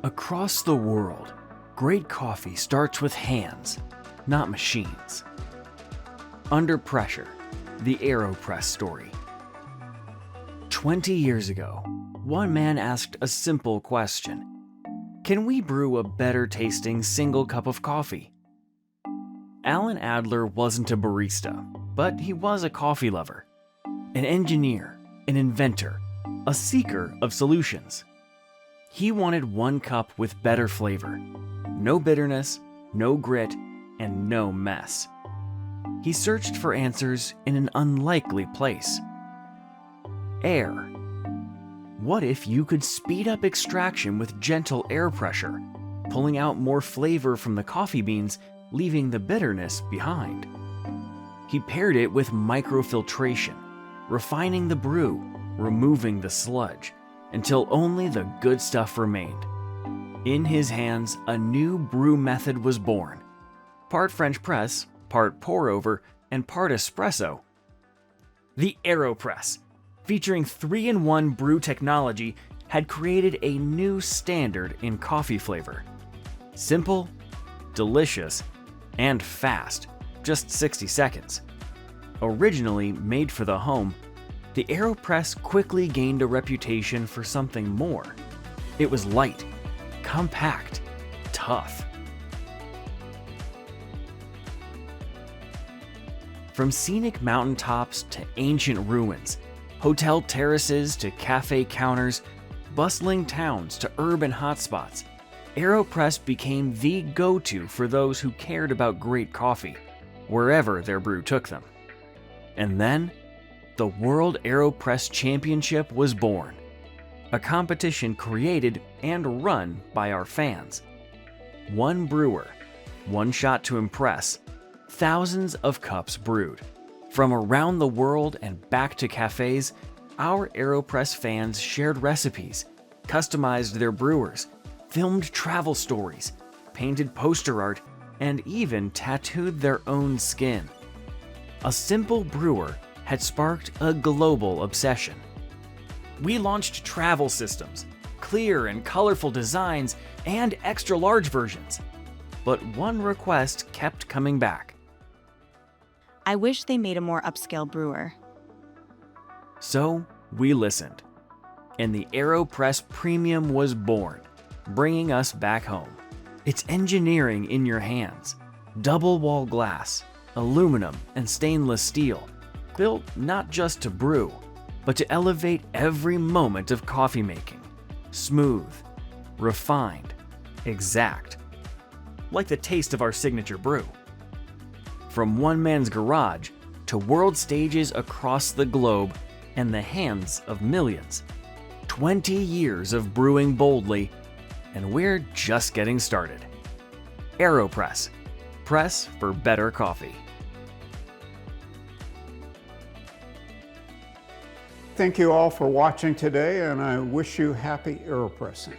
Across the world, great coffee starts with hands, not machines. Under Pressure, the AeroPress story. 20 years ago, one man asked a simple question. Can we brew a better tasting single cup of coffee? Alan Adler wasn't a barista, but he was a coffee lover, an engineer, an inventor, a seeker of solutions. He wanted one cup with better flavor, no bitterness, no grit, and no mess. He searched for answers in an unlikely place. Air. What if you could speed up extraction with gentle air pressure, pulling out more flavor from the coffee beans, leaving the bitterness behind? He paired it with microfiltration, refining the brew, removing the sludge, until only the good stuff remained. In his hands, a new brew method was born. Part French press, part pour-over, and part espresso. The AeroPress, featuring 3-in-1 brew technology, had created a new standard in coffee flavor. Simple, delicious, and fast, just 60 seconds. Originally made for the home, the AeroPress quickly gained a reputation for something more. It was light, compact, tough. From scenic mountaintops to ancient ruins, hotel terraces to cafe counters, bustling towns to urban hotspots, AeroPress became the go-to for those who cared about great coffee, wherever their brew took them. And then, the World AeroPress Championship was born, a competition created and run by our fans. One brewer, one shot to impress, thousands of cups brewed. From around the world and back to cafes, our AeroPress fans shared recipes, customized their brewers, filmed travel stories, painted poster art, and even tattooed their own skin. A simple brewer had sparked a global obsession. We launched travel systems, clear and colorful designs, and extra-large versions. But one request kept coming back. I wish they made a more upscale brewer. So we listened, and the AeroPress Premium was born, bringing us back home. It's engineering in your hands. Double-wall glass, aluminum, and stainless steel, built not just to brew, but to elevate every moment of coffee making. Smooth, refined, exact. Like the taste of our signature brew. From one man's garage to world stages across the globe and the hands of millions. 20 years of brewing boldly, and we're just getting started. AeroPress. Press for better coffee. Thank you all for watching today, and I wish you happy AeroPressing.